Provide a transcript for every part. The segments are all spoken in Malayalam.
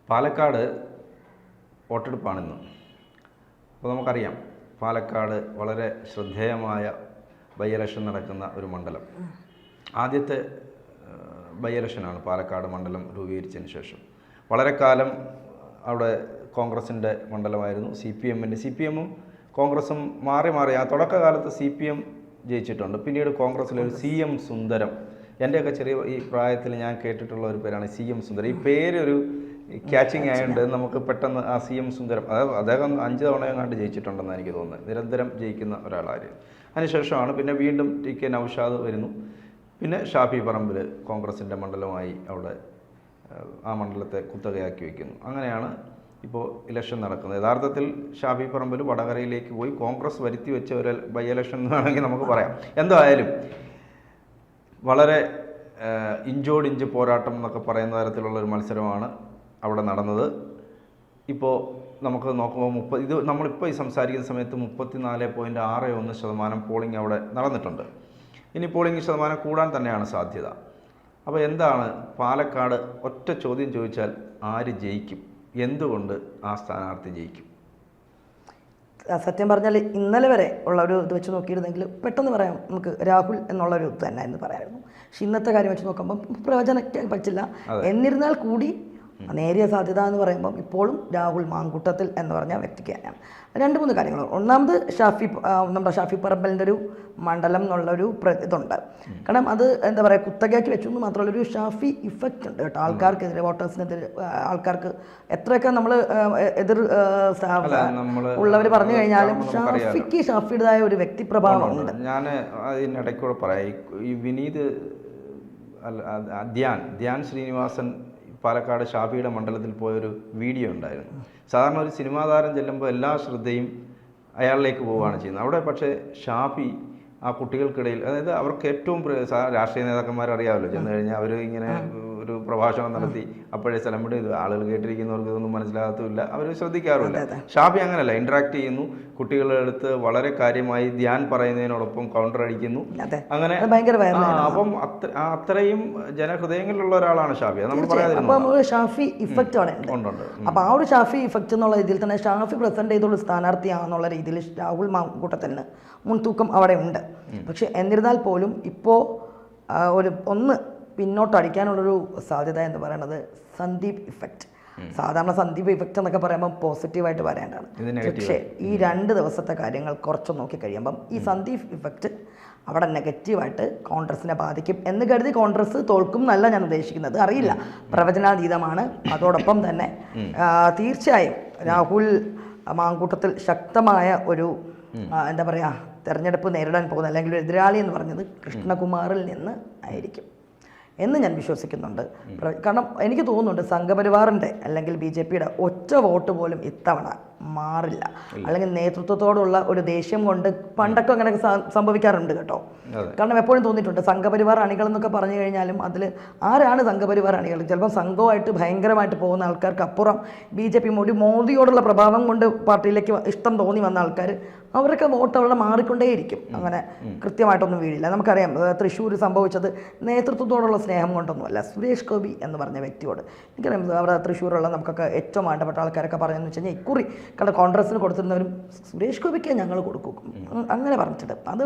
പാലക്കാട് വോട്ടെടുപ്പാണിന്ന്. അപ്പോൾ നമുക്കറിയാം പാലക്കാട് വളരെ ശ്രദ്ധേയമായ ബൈ ഇലക്ഷൻ നടക്കുന്ന ഒരു മണ്ഡലം. ആദ്യത്തെ ബൈ ഇലക്ഷനാണ് പാലക്കാട് മണ്ഡലം രൂപീകരിച്ചതിന് ശേഷം. വളരെ കാലം അവിടെ കോൺഗ്രസിൻ്റെ മണ്ഡലമായിരുന്നു. സി പി എമ്മും കോൺഗ്രസും മാറി ആ തുടക്കകാലത്ത് CPM ജയിച്ചിട്ടുണ്ട്. പിന്നീട് കോൺഗ്രസ്സിലൊരു CM സുന്ദരം, എൻ്റെയൊക്കെ ചെറിയ ഈ പ്രായത്തിൽ ഞാൻ കേട്ടിട്ടുള്ള ഒരു പേരാണ് CM സുന്ദരം. ഈ പേരൊരു ക്യാച്ചിങ് ആയതുകൊണ്ട് നമുക്ക് പെട്ടെന്ന് ആ CM സുന്ദരം, അദ്ദേഹം 5 തവണയെങ്ങാണ്ട് ജയിച്ചിട്ടുണ്ടെന്ന് എനിക്ക് തോന്നുന്നത്. നിരന്തരം ജയിക്കുന്ന ഒരാളായിരുന്നു. അതിനുശേഷമാണ് പിന്നെ വീണ്ടും TK നൗഷാദ് വരുന്നു. പിന്നെ ഷാഫി പറമ്പിൽ കോൺഗ്രസിൻ്റെ മണ്ഡലമായി അവിടെ ആ മണ്ഡലത്തെ കുത്തകയാക്കി വയ്ക്കുന്നു. അങ്ങനെയാണ് ഇപ്പോൾ ഇലക്ഷൻ നടക്കുന്നത്. യഥാർത്ഥത്തിൽ ഷാഫി പറമ്പിൽ വടകരയിലേക്ക് പോയി കോൺഗ്രസ് വരുത്തി വെച്ച ഒരു ബൈ ഇലക്ഷൻ എന്ന് വേണമെങ്കിൽ നമുക്ക് പറയാം. എന്തായാലും വളരെ ഇഞ്ചോടിഞ്ച് പോരാട്ടം എന്നൊക്കെ പറയുന്ന തരത്തിലുള്ള ഒരു മത്സരമാണ് അവിടെ നടന്നത്. ഇപ്പോൾ നമുക്ക് നോക്കുമ്പോൾ ഇത് നമ്മളിപ്പോൾ ഈ സംസാരിക്കുന്ന സമയത്ത് 34.61% പോളിംഗ് അവിടെ നടന്നിട്ടുണ്ട്. ഇനി പോളിംഗ് ശതമാനം കൂടാൻ തന്നെയാണ് സാധ്യത. അപ്പോൾ എന്താണ് പാലക്കാട്, ഒറ്റ ചോദ്യം ചോദിച്ചാൽ ആര് ജയിക്കും? എന്തുകൊണ്ട് ആ സ്ഥാനാർത്ഥി ജയിക്കും? സത്യം പറഞ്ഞാൽ ഇന്നലെ വരെ ഉള്ള ഒരു ഇത് വെച്ച് നോക്കിയിരുന്നെങ്കിൽ പെട്ടെന്ന് പറയാം, നമുക്ക് രാഹുൽ എന്നുള്ളൊരു ഇത് തന്നെ എന്ന് പറയാമായിരുന്നു. പക്ഷെ ഇന്നത്തെ കാര്യം വെച്ച് നോക്കുമ്പം പ്രവചനിക്കാൻ പറ്റില്ല. എന്നിരുന്നാൽ കൂടി നേരിയ സാധ്യത എന്ന് പറയുമ്പം ഇപ്പോഴും രാഹുൽ മാങ്കൂട്ടത്തിൽ എന്ന് പറഞ്ഞ വ്യക്തിക്ക് തന്നെയാണ്. 2-3 കാര്യങ്ങൾ. ഒന്നാമത് നമ്മുടെ ഷാഫി പറമ്പലിൻ്റെ ഒരു മണ്ഡലം എന്നുള്ളൊരു ഇതുണ്ട്. കാരണം അത് എന്താ പറയുക, കുത്തകയാക്കി വെച്ചു എന്ന് മാത്രമല്ല, ഒരു ഷാഫി ഇഫക്റ്റ് ഉണ്ട് കേട്ടോ. ആൾക്കാർക്കെതിരെ, വോട്ടേഴ്സിനെതിരെ, ആൾക്കാർക്ക് എത്രയൊക്കെ നമ്മൾ എതിർ ഉള്ളവർ പറഞ്ഞു കഴിഞ്ഞാലും ഷാഫിയുടേതായ ഒരു വ്യക്തിപ്രഭാവം ഉണ്ട്. ഞാൻ അതിനിടയ്ക്കൂടെ പറയാം, ഈ വിനീത് ധ്യാൻ ശ്രീനിവാസൻ പാലക്കാട് ഷാഫിയുടെ മണ്ഡലത്തിൽ പോയൊരു വീഡിയോ ഉണ്ടായിരുന്നു. സാധാരണ ഒരു സിനിമാ താരം ചെല്ലുമ്പോൾ എല്ലാ ശ്രദ്ധയും അയാളിലേക്ക് പോവുകയാണ് ചെയ്യുന്നത്. അവിടെ പക്ഷേ ഷാഫി ആ കുട്ടികൾക്കിടയിൽ, അതായത് അവർക്ക് ഏറ്റവും രാഷ്ട്രീയ നേതാക്കന്മാരറിയാമല്ലോ, ചെന്ന് കഴിഞ്ഞാൽ അവർ ഇങ്ങനെ ഒരു പ്രഭാഷണം നടത്തി അപ്പോഴേ സ്ഥലം വിടും. ഇത് ആളുകൾ കേട്ടിരിക്കുന്നവർക്ക് ഇതൊന്നും മനസ്സിലാകത്തുമില്ല, അവർ ശ്രദ്ധിക്കാറുമില്ല. ഷാഫി അങ്ങനെയല്ല, ഇൻട്രാക്ട് ചെയ്യുന്നു, കുട്ടികളുടെ അടുത്ത് വളരെ കാര്യമായി ധ്യാൻ പറയുന്നതിനോടൊപ്പം കൗണ്ടർ അടിക്കുന്നു. അങ്ങനെ അപ്പം അത്രയും ജനഹൃദയങ്ങളിലുള്ള ഒരാളാണ് ഷാഫി. അത് നമ്മൾ പറയാതെ ഷാഫി ഇഫക്റ്റ് ആണ്. അപ്പോൾ ആ ഒരു ഷാഫി ഇഫക്റ്റ് എന്നുള്ള രീതിയിൽ തന്നെ ഷാഫി പ്രസന്റ് ചെയ്തുള്ള സ്ഥാനാർത്ഥിയാണെന്നുള്ള രീതിയിൽ രാഹുൽ മാങ്കൂട്ടത്തിന് മുൻതൂക്കം അവിടെ ഉണ്ട്. പക്ഷെ എന്നിരുന്നാൽ പോലും ഇപ്പോൾ ഒന്ന് പിന്നോട്ടടിക്കാനുള്ളൊരു സാധ്യത എന്ന് പറയുന്നത് സന്ദീപ് ഇഫക്റ്റ്. സാധാരണ സന്ദീപ് ഇഫക്റ്റ് എന്നൊക്കെ പറയുമ്പോൾ പോസിറ്റീവായിട്ട് പറയേണ്ടതാണ്. പക്ഷേ ഈ 2 ദിവസത്തെ കാര്യങ്ങൾ കുറച്ച് നോക്കി കഴിയുമ്പം ഈ സന്ദീപ് ഇഫക്റ്റ് അവിടെ നെഗറ്റീവായിട്ട് കോൺഗ്രസിനെ ബാധിക്കും എന്ന് കരുതി കോൺഗ്രസ് തോൽക്കും എന്നല്ല ഞാൻ ഉദ്ദേശിക്കുന്നത്. അറിയില്ല, പ്രവചനാതീതമാണ്. അതോടൊപ്പം തന്നെ തീർച്ചയായും രാഹുൽ മാങ്കൂട്ടത്തിൽ ശക്തമായ ഒരു എന്താ പറയുക തെരഞ്ഞെടുപ്പ് നേരിടാൻ പോകുന്നത്, അല്ലെങ്കിൽ എതിരാളി എന്ന് പറഞ്ഞത് കൃഷ്ണകുമാറിൽ നിന്ന് ആയിരിക്കും എന്ന് ഞാൻ വിശ്വസിക്കുന്നുണ്ട്. കാരണം എനിക്ക് തോന്നുന്നുണ്ട് സംഘപരിവാറിൻ്റെ അല്ലെങ്കിൽ BJPയുടെ ഒറ്റ വോട്ട് പോലും ഇത്തവണ മാറില്ല. അല്ലെങ്കിൽ നേതൃത്വത്തോടുള്ള ഒരു ദേഷ്യം കൊണ്ട് പണ്ടൊക്കെ അങ്ങനെ സംഭവിക്കാറുണ്ട് കേട്ടോ. കാരണം എപ്പോഴും തോന്നിയിട്ടുണ്ട് സംഘപരിവാർ അണികൾ എന്നൊക്കെ പറഞ്ഞു കഴിഞ്ഞാലും അതിൽ ആരാണ് സംഘപരിവാർ അണികൾ? ചിലപ്പോൾ സംഘമായിട്ട് ഭയങ്കരമായിട്ട് പോകുന്ന ആൾക്കാർക്ക് അപ്പുറം BJP മോദിയോടുള്ള പ്രഭാവം കൊണ്ട് പാർട്ടിയിലേക്ക് ഇഷ്ടം തോന്നി വന്ന ആൾക്കാർ, അവരൊക്കെ വോട്ട് അവിടെ മാറിക്കൊണ്ടേയിരിക്കും. അങ്ങനെ കൃത്യമായിട്ടൊന്നും വീഴില്ല. നമുക്കറിയാം തൃശ്ശൂർ സംഭവിച്ചത് നേതൃത്വത്തോടുള്ള സ്നേഹം കൊണ്ടൊന്നുമല്ല, സുരേഷ് ഗോപി എന്ന് പറഞ്ഞ വ്യക്തിയോട്. എനിക്കറിയാം അവിടെ തൃശ്ശൂരുള്ള നമുക്കൊക്കെ ഏറ്റവും വേണ്ടപ്പെട്ട ആൾക്കാരൊക്കെ പറഞ്ഞതെന്ന് വെച്ച് കഴിഞ്ഞാൽ ഇക്കുറി കാരണം കോൺഗ്രസ്സിന് കൊടുത്തിരുന്നവരും സുരേഷ് ഗോപിക്ക് ഞങ്ങൾ കൊടുക്കും അങ്ങനെ പറഞ്ഞിട്ട്, അത്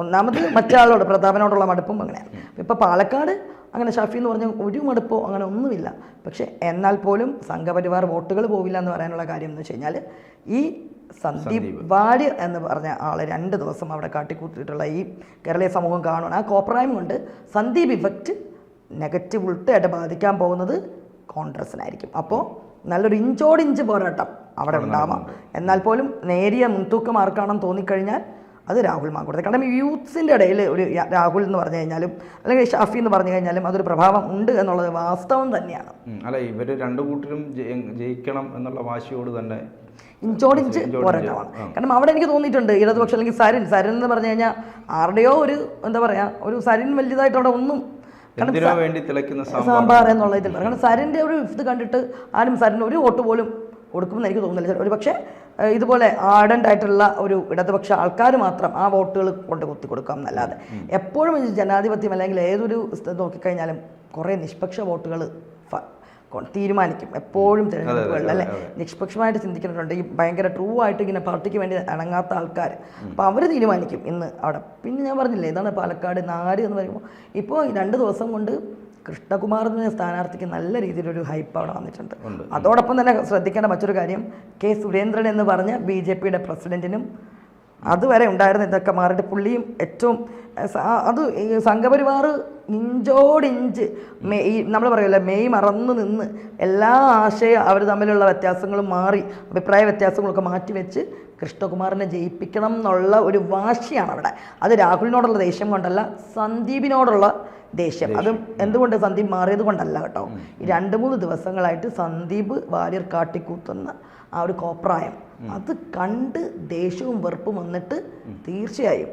ഒന്നാമത് മറ്റേ പ്രതാപനോടുള്ള മടുപ്പും അങ്ങനെയാണ്. ഇപ്പോൾ പാലക്കാട് അങ്ങനെ ഷാഫി എന്ന് പറഞ്ഞാൽ ഒരു മടുപ്പോ അങ്ങനെ ഒന്നുമില്ല. പക്ഷേ എന്നാൽ പോലും സംഘപരിവാർ വോട്ടുകൾ പോവില്ല എന്ന് പറയാനുള്ള കാര്യം എന്ന് വെച്ച് കഴിഞ്ഞാൽ ഈ സന്ദീപ് വാര്യർ എന്ന് പറഞ്ഞ ആളെ 2 ദിവസം അവിടെ കാട്ടിക്കൂട്ടിയിട്ടുള്ള ഈ കേരളീയ സമൂഹം കാണുകയാണ്. ആ കോപ്രായം കൊണ്ട് സന്ദീപ് ഇഫക്റ്റ് നെഗറ്റീവ് ഉൾട്ടയായിട്ട് ബാധിക്കാൻ പോകുന്നത് കോൺഗ്രസിനായിരിക്കും. അപ്പോൾ നല്ലൊരു ഇഞ്ചോടിഞ്ച് പോരാട്ടം അവിടെ ഉണ്ടാവാം. എന്നാൽ പോലും നേരിയ മുൻതൂക്കം ആർക്കാണെന്ന് തോന്നിക്കഴിഞ്ഞാൽ അത് രാഹുൽ മാങ്കൂട്ടത്തിൽ. കാരണം യൂത്ത്സിൻ്റെ ഇടയിൽ ഒരു രാഹുൽ എന്ന് പറഞ്ഞു കഴിഞ്ഞാലും അല്ലെങ്കിൽ ഷാഫി എന്ന് പറഞ്ഞു കഴിഞ്ഞാലും അതൊരു പ്രഭാവം ഉണ്ട് എന്നുള്ളത് വാസ്തവം തന്നെയാണ്. അല്ല, ഇവർ 2 കൂട്ടരും ജയിക്കണം എന്നുള്ള വാശിയോട് തന്നെ ഇഞ്ചോടിഞ്ച് പോരാട്ടമാണ്. കാരണം അവിടെ എനിക്ക് തോന്നിയിട്ടുണ്ട് ഇടതുപക്ഷം അല്ലെങ്കിൽ സരിൻ എന്ന് പറഞ്ഞു കഴിഞ്ഞാൽ ആരുടെയോ ഒരു എന്താ പറയുക, ഒരു സരിൻ വലിയതായിട്ട് അവിടെ ഒന്നും സാമ്പാർ എന്നുള്ള ഇതിൽ. കാരണം സരിൻ്റെ ഒരു ഇത് കണ്ടിട്ട് ആരും സരിന് ഒരു വോട്ട് പോലും കൊടുക്കുമെന്ന് എനിക്ക് തോന്നുന്നില്ല. ഒരു പക്ഷേ ഇതുപോലെ ആർഡൻ്റ് ആയിട്ടുള്ള ഒരു ഇടതുപക്ഷ ആൾക്കാർ മാത്രം ആ വോട്ടുകൾ കൊണ്ട് കുത്തി കൊടുക്കാം എന്നല്ലാതെ എപ്പോഴും ജനാധിപത്യം അല്ലെങ്കിൽ ഏതൊരു നോക്കിക്കഴിഞ്ഞാലും കുറേ നിഷ്പക്ഷ വോട്ടുകൾ തീരുമാനിക്കും എപ്പോഴും തിരഞ്ഞെടുപ്പുകളിൽ അല്ലെ, നിഷ്പക്ഷമായിട്ട് ചിന്തിക്കുന്നുണ്ട്. ഈ ഭയങ്കര ട്രൂ ആയിട്ട് ഇങ്ങനെ പാർട്ടിക്ക് വേണ്ടി ഇണങ്ങാത്ത ആൾക്കാർ, അപ്പോൾ അവർ തീരുമാനിക്കും ഇന്ന് അവിടെ. പിന്നെ ഞാൻ പറഞ്ഞില്ലേ, ഇതാണ് പാലക്കാട് നാട് എന്ന് പറയുമ്പോൾ ഇപ്പോൾ 2 ദിവസം കൊണ്ട് കൃഷ്ണകുമാർ എന്ന സ്ഥാനാർത്ഥിക്ക് നല്ല രീതിയിലൊരു ഹൈപ്പ് അവിടെ വന്നിട്ടുണ്ട്. അതോടൊപ്പം തന്നെ ശ്രദ്ധിക്കേണ്ട മറ്റൊരു കാര്യം, കെ സുരേന്ദ്രൻ എന്ന് പറഞ്ഞ BJPയുടെ പ്രസിഡന്റിനും അതുവരെ ഉണ്ടായിരുന്ന ഇതൊക്കെ മാറിയിട്ട് പുള്ളിയും ഏറ്റവും അത് ഈ സംഘപരിവാർ ഇഞ്ചോടിഞ്ച് ഈ നമ്മൾ പറയുമല്ലോ മെയ് മറന്നു നിന്ന് എല്ലാ അവർ തമ്മിലുള്ള വ്യത്യാസങ്ങളും മാറി അഭിപ്രായ വ്യത്യാസങ്ങളൊക്കെ മാറ്റിവെച്ച് കൃഷ്ണകുമാറിനെ ജയിപ്പിക്കണം എന്നുള്ള ഒരു വാശിയാണ് അവിടെ. അത് രാഹുലിനോടുള്ള ദേഷ്യം കൊണ്ടല്ല, സന്ദീപിനോടുള്ള ദേഷ്യം. അതും എന്തുകൊണ്ട് സന്ദീപ് മാറിയത് കൊണ്ടല്ല കേട്ടോ. ഈ 2-3 ദിവസങ്ങളായിട്ട് സന്ദീപ് വാര്യർ കാട്ടിക്കൂത്തുന്ന ആ ഒരു കോപ്രായം അത് കണ്ട് ദേഷ്യവും വെറുപ്പും വന്നിട്ട് തീർച്ചയായും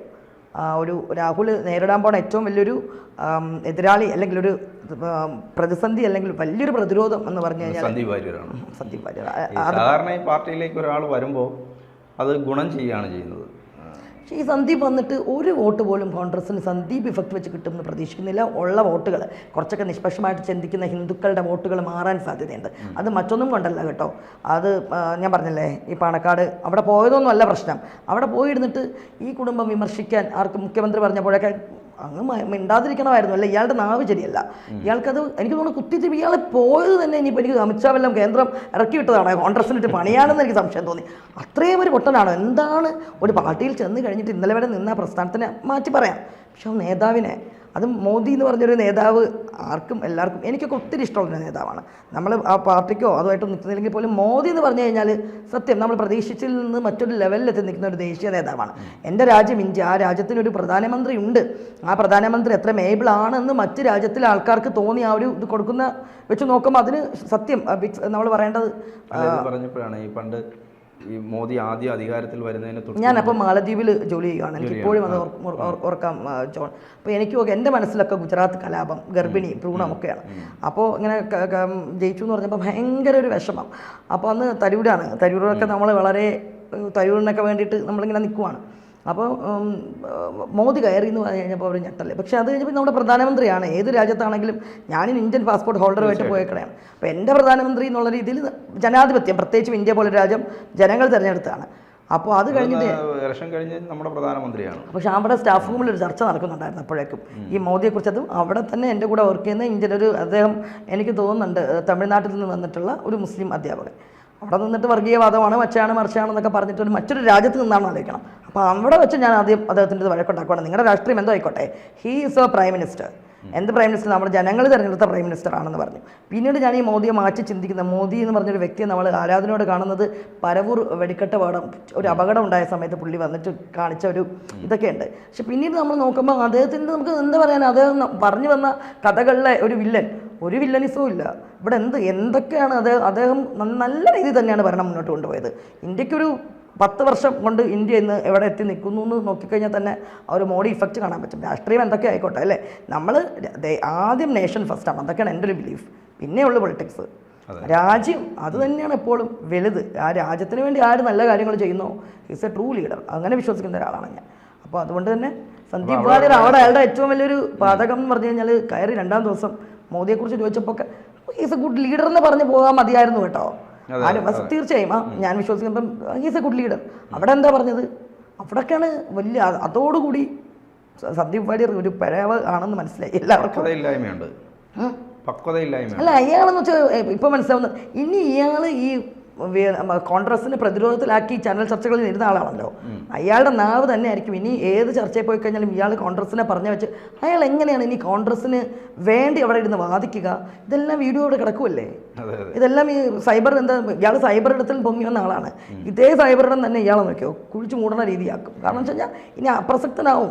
ഒരു രാഹുൽ നേരിടാൻ പോണ ഏറ്റവും വലിയൊരു എതിരാളി അല്ലെങ്കിൽ ഒരു പ്രതിസന്ധി അല്ലെങ്കിൽ വലിയൊരു പ്രതിരോധം എന്ന് പറഞ്ഞു കഴിഞ്ഞാൽ സന്ദീപ് വാര്യരാണ്. സന്ദീപ് വാര്യർ സാധാരണ ഈ പാർട്ടിയിലേക്ക് ഒരാൾ വരുമ്പോൾ അത് ഗുണം ചെയ്യുകയാണ് ചെയ്യുന്നത്. പക്ഷേ ഈ സന്ദീപ് വന്നിട്ട് ഒരു വോട്ട് പോലും കോൺഗ്രസിന് സന്ദീപ് ഇഫക്റ്റ് വെച്ച് കിട്ടുമെന്ന് പ്രതീക്ഷിക്കുന്നില്ല. ഉള്ള വോട്ടുകൾ കുറച്ചൊക്കെ നിഷ്പക്ഷമായിട്ട് ചിന്തിക്കുന്ന ഹിന്ദുക്കളുടെ വോട്ടുകൾ മാറാൻ സാധ്യതയുണ്ട്. അത് മറ്റൊന്നും കൊണ്ടല്ല കേട്ടോ. അത് ഞാൻ പറഞ്ഞില്ലേ, ഈ പാണക്കാട് അവിടെ പോയതൊന്നും അല്ല പ്രശ്നം. അവിടെ പോയിരുന്നിട്ട് ഈ കുടുംബം വിമർശിക്കാൻ ആർക്കും മുഖ്യമന്ത്രി പറഞ്ഞപ്പോഴൊക്കെ അങ്ങ് മിണ്ടാതിരിക്കണമായിരുന്നു. അല്ല, ഇയാളുടെ നാവ് ശരിയല്ല. ഇയാൾക്കത് എനിക്ക് തോന്നുന്നു കുത്തിത്തിരി ഇയാൾ പോയത് തന്നെ ഇനിയിപ്പോൾ എനിക്ക് അമിത്ഷാ വല്ലതും കേന്ദ്രം ഇറക്കി വിട്ടതാണോ, കോൺഗ്രസിനിട്ട് പണിയാണെന്ന് എനിക്ക് സംശയം തോന്നി. അത്രയും ഒരു പൊട്ടനാണോ? എന്താണ് ഒരു പാർട്ടിയിൽ ചെന്ന് കഴിഞ്ഞിട്ട് ഇന്നലെ വരെ നിന്ന പ്രസ്ഥാനത്തിനെ മാറ്റി പറയാം, പക്ഷെ നേതാവിനെ, അത് മോദി എന്ന് പറഞ്ഞൊരു നേതാവ് ആർക്കും എല്ലാവർക്കും എനിക്കൊക്കെ ഒത്തിരി ഇഷ്ടമുള്ളൊരു നേതാവാണ്. നമ്മൾ ആ പാർട്ടിക്കോ അതുമായിട്ട് നിൽക്കുന്നില്ലെങ്കിൽ പോലും മോദി എന്ന് പറഞ്ഞു കഴിഞ്ഞാൽ സത്യം നമ്മൾ പ്രതീക്ഷിച്ചിൽ നിന്ന് മറ്റൊരു ലെവലിലെത്തി നിൽക്കുന്ന ഒരു ദേശീയ നേതാവാണ്. എൻ്റെ രാജ്യം ഇന്ത്യ, ആ രാജ്യത്തിനൊരു പ്രധാനമന്ത്രി ഉണ്ട്. ആ പ്രധാനമന്ത്രി എത്ര മേബിൾ ആണെന്ന് മറ്റ് രാജ്യത്തിലെ ആൾക്കാർക്ക് തോന്നി ആ ഒരു ഇത് കൊടുക്കുന്ന വെച്ച് നോക്കുമ്പോൾ അതിന് സത്യം നമ്മൾ പറയേണ്ടത്. പറഞ്ഞപ്പോഴാണ് ഈ പണ്ട് ഈ മോദി ആദ്യം അധികാരത്തിൽ വരുന്നതിന് ഞാനപ്പോൾ മാലദ്വീപിൽ ജോലി ചെയ്യുകയാണ്. എനിക്ക് ഇപ്പോഴും അത് ഓർക്കാം ജോൺ. അപ്പോൾ എനിക്ക് എൻ്റെ മനസ്സിലൊക്കെ ഗുജറാത്ത് കലാപം, ഗർഭിണി, ഭ്രൂണമൊക്കെയാണ്. അപ്പോൾ ഇങ്ങനെ ജയിച്ചു എന്ന് പറഞ്ഞപ്പോൾ ഭയങ്കര ഒരു വിഷമം. അപ്പോൾ അന്ന് തരൂരൊക്കെ നമ്മൾ വളരെ തരൂരിനൊക്കെ വേണ്ടിയിട്ട് നമ്മളിങ്ങനെ നിൽക്കുവാണ്. അപ്പോൾ മോദി കയറി എന്ന് പറഞ്ഞു കഴിഞ്ഞപ്പോൾ അവർ ഞെട്ടല്ലേ. പക്ഷേ അത് കഴിഞ്ഞപ്പോൾ നമ്മുടെ പ്രധാനമന്ത്രിയാണ്. ഏത് രാജ്യത്താണെങ്കിലും ഞാനും ഇന്ത്യൻ പാസ്പോർട്ട് ഹോൾഡറുമായിട്ട് പോയേക്കടെയാണ്. അപ്പോൾ എൻ്റെ പ്രധാനമന്ത്രി എന്നുള്ള രീതിയിൽ ജനാധിപത്യം, പ്രത്യേകിച്ചും ഇന്ത്യ പോലൊരു രാജ്യം ജനങ്ങൾ തിരഞ്ഞെടുത്താണ്. അപ്പോൾ അത് കഴിഞ്ഞിട്ട് ഇലക്ഷൻ കഴിഞ്ഞ് നമ്മുടെ പ്രധാനമന്ത്രിയാണ്. പക്ഷേ അവിടെ സ്റ്റാഫ് റൂമിൽ ഒരു ചർച്ച നടക്കുന്നുണ്ടായിരുന്നു അപ്പോഴേക്കും ഈ മോദിയെക്കുറിച്ച്. അതും അവിടെ തന്നെ എൻ്റെ കൂടെ വർക്ക് ചെയ്യുന്ന ഇന്ത്യൻ ഒരു അദ്ദേഹം, എനിക്ക് തോന്നുന്നുണ്ട് തമിഴ്നാട്ടിൽ നിന്ന് വന്നിട്ടുള്ള ഒരു മുസ്ലിം അധ്യാപകൻ, അവിടെ നിന്നിട്ട് വർഗീയവാദമാണ്, മറിച്ചാണെന്നൊക്കെ പറഞ്ഞിട്ട് മറ്റൊരു രാജ്യത്ത് നിന്നാണ് ആലോചിക്കണം. അപ്പോൾ അവിടെ വെച്ച് ഞാൻ ആദ്യം അദ്ദേഹത്തിൻ്റെ വഴക്കുണ്ടാക്കുകയാണ്. നിങ്ങളുടെ രാഷ്ട്രീയം എന്തോ ആയിക്കോട്ടെ, he is A prime minister. എന്ത് പ്രൈം മിനിസ്റ്റർ? നമ്മുടെ ജനങ്ങൾ തിരഞ്ഞെടുത്ത പ്രൈം മിനിസ്റ്റർ ആണെന്ന് പറഞ്ഞു. പിന്നീട് ഞാൻ ഈ മോദിയെ മാറ്റി ചിന്തിക്കുന്ന, മോദി എന്ന് പറഞ്ഞൊരു വ്യക്തിയെ നമ്മൾ ആരാധനയോട് കാണുന്നത് പരവൂർ വെടിക്കെട്ട് പാടം ഒരു അപകടം ഉണ്ടായ സമയത്ത് പുള്ളി വന്നിട്ട് കാണിച്ച ഒരു ഇതൊക്കെയുണ്ട്. പക്ഷെ പിന്നീട് നമ്മൾ നോക്കുമ്പോൾ അദ്ദേഹത്തിൻ്റെ നമുക്ക് എന്താ പറയാൻ, അദ്ദേഹം പറഞ്ഞു വന്ന കഥകളിലെ ഒരു വില്ലനിസവും ഇല്ല. ഇവിടെ എന്തൊക്കെയാണ് അദ്ദേഹം നല്ല രീതിയിൽ തന്നെയാണ് ഭരണം മുന്നോട്ട് കൊണ്ടുപോയത്. ഇന്ത്യക്കൊരു 10 വർഷം കൊണ്ട് ഇന്ത്യ ഇന്ന് എവിടെ എത്തി നിൽക്കുന്നു എന്ന് നോക്കിക്കഴിഞ്ഞാൽ തന്നെ ആ ഒരു മോഡി ഇഫക്റ്റ് കാണാൻ പറ്റും. രാഷ്ട്രീയം എന്തൊക്കെ ആയിക്കോട്ടെ അല്ലേ, നമ്മൾ ആദ്യം നേഷൻ ഫസ്റ്റാണ്, അതൊക്കെയാണ് എൻ്റെ ഒരു ബിലീഫ്. പിന്നെയുള്ളു പൊളിറ്റിക്സ്. രാജ്യം അത് തന്നെയാണ് എപ്പോഴും വലുത്. ആ രാജ്യത്തിന് വേണ്ടി ആര് നല്ല കാര്യങ്ങൾ ചെയ്യുന്നോ ഈസ് എ ട്രൂ ലീഡർ. അങ്ങനെ വിശ്വസിക്കുന്ന ഒരാളാണ് ഞാൻ. അപ്പോൾ അതുകൊണ്ട് തന്നെ സന്ദീപ് വാര്യർ അവിടെ അയാളുടെ ഏറ്റവും വലിയൊരു പാതകം എന്ന് പറഞ്ഞു കഴിഞ്ഞാൽ കയറി 2-ാം ദിവസം മോദിയെക്കുറിച്ച് ചോദിച്ചപ്പോൾ ഒക്കെ ഈസ് എ ഗുഡ് ലീഡർ എന്ന് പറഞ്ഞ് പോകാൻ മതിയായിരുന്നു കേട്ടോ. തീർച്ചയായും ഞാൻ വിശ്വസിക്കുമ്പം ഹീസ് എ ഗുഡ് ലീഡർ. അവിടെ എന്താ പറഞ്ഞത്? അവിടെയൊക്കെയാണ് വലിയ അതോടുകൂടി സന്ദീപ് വാര്യർ ഒരു പിഴവ് ആണെന്ന് മനസ്സിലായി എല്ലാവർക്കും. അല്ല, അയാളെന്ന് വെച്ചാൽ ഇപ്പൊ മനസ്സിലാവുന്നത്, ഇനി ഇയാൾ ഈ കോൺഗ്രസിനെ പ്രതിരോധത്തിലാക്കി ചാനൽ ചർച്ചകളിൽ ഇരുന്ന ആളാണല്ലോ. അയാളുടെ നാവ് തന്നെ ആയിരിക്കും ഇനി ഏത് ചർച്ചയിൽ പോയി കഴിഞ്ഞാലും ഇയാൾ കോൺഗ്രസിനെ പറഞ്ഞു വെച്ച് അയാൾ എങ്ങനെയാണ് ഇനി കോൺഗ്രസിന് വേണ്ടി അവിടെ ഇരുന്ന് വാദിക്കുക? ഇതെല്ലാം വീഡിയോ അവിടെ കിടക്കുമല്ലേ. ഇതെല്ലാം ഈ ഇയാൾ സൈബർ ഇടത്തിൽ പൊങ്ങി വന്ന ആളാണ്. ഇതേ സൈബർ ഇടം തന്നെ ഇയാളെ നോക്കിയോ കുഴിച്ചു മൂടുന്ന രീതിയാക്കും. കാരണം വെച്ച് കഴിഞ്ഞാൽ ഇനി അപ്രസക്തനാവും.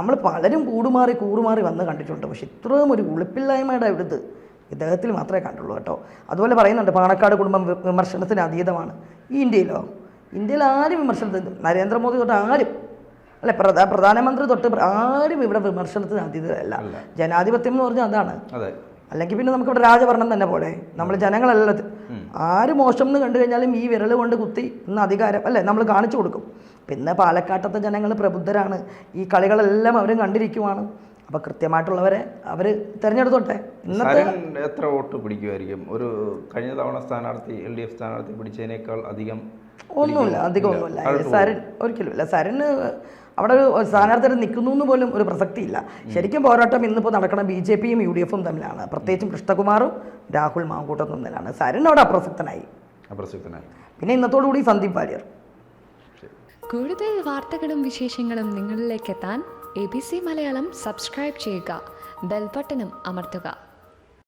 നമ്മൾ പലരും കൂറുമാറി വന്ന് കണ്ടിട്ടുണ്ട്. പക്ഷെ ഇത്രയും ഒരു ഉളുപ്പില്ലായ്മയുടെ ഇവിടുത്തെ ഇദ്ദേഹത്തിൽ മാത്രമേ കണ്ടുള്ളൂ കേട്ടോ. അതുപോലെ പറയുന്നുണ്ട് പാണക്കാട് കുടുംബം വിമർശനത്തിന് അതീതമാണ്. ഈ ഇന്ത്യയിൽ ആരും വിമർശനത്തിന്, നരേന്ദ്രമോദി തൊട്ട് ആരും അല്ലെ, പ്രധാനമന്ത്രി തൊട്ട് ആരും ഇവിടെ വിമർശനത്തിന് അതീതമല്ല. ജനാധിപത്യം എന്ന് പറഞ്ഞാൽ അതാണ്. അല്ലെങ്കിൽ പിന്നെ നമുക്കിവിടെ രാജഭരണം തന്നെ പോലെ. നമ്മൾ ജനങ്ങളല്ല, ആര് മോശം എന്ന് കണ്ടു കഴിഞ്ഞാലും ഈ വിരൽ കൊണ്ട് കുത്തി ഇന്ന് അധികാരം അല്ലേ നമ്മൾ കാണിച്ചു കൊടുക്കും. പിന്നെ പാലക്കാട്ടത്തെ ജനങ്ങൾ പ്രബുദ്ധരാണ്. ഈ കളികളെല്ലാം അവരും കണ്ടിരിക്കുവാണ്. അപ്പോൾ കൃത്യമായിട്ടുള്ളവരെ അവർ തിരഞ്ഞെടുത്തോട്ടെ. ഇന്നത്തെ സരൺ എത്ര വോട്ട് പിടിക്കുമായിരിക്കും? ഒരു കഴിഞ്ഞ തവണ സ്ഥാനാർത്ഥി LDF സ്ഥാനാർത്ഥി പിടിച്ചതിനേക്കാൾ അധികം ഒന്നുമില്ല, അധികം ഒന്നുമില്ല. സരൺ ഒരിക്കലും ഇല്ല. സരണ് അവിടെ ഒരു സ്ഥാനാർത്ഥി നിൽക്കുന്നു എന്ന് പോലും ഒരു പ്രസക്തിയില്ല. ശരിക്കും പോരാട്ടം ഇന്നിപ്പോൾ നടക്കണം BJPയും UDFും തമ്മിലാണ്, പ്രത്യേകിച്ചും കൃഷ്ണകുമാറും രാഹുൽ മാങ്കൂട്ടത്തും തമ്മിലാണ്. സരൺ അവിടെ അപ്രസക്തനായി. പിന്നെ ഇന്നത്തോടുകൂടി സന്ദീപ് വാര്യർ. കൂടുതൽ വാർത്തകളും വിശേഷങ്ങളും നിങ്ങളിലേക്ക് എത്താൻ ABC മലയാളം സബ്സ്ക്രൈബ് ചെയ്യുക, ബെൽ ബട്ടണും അമർത്തുക.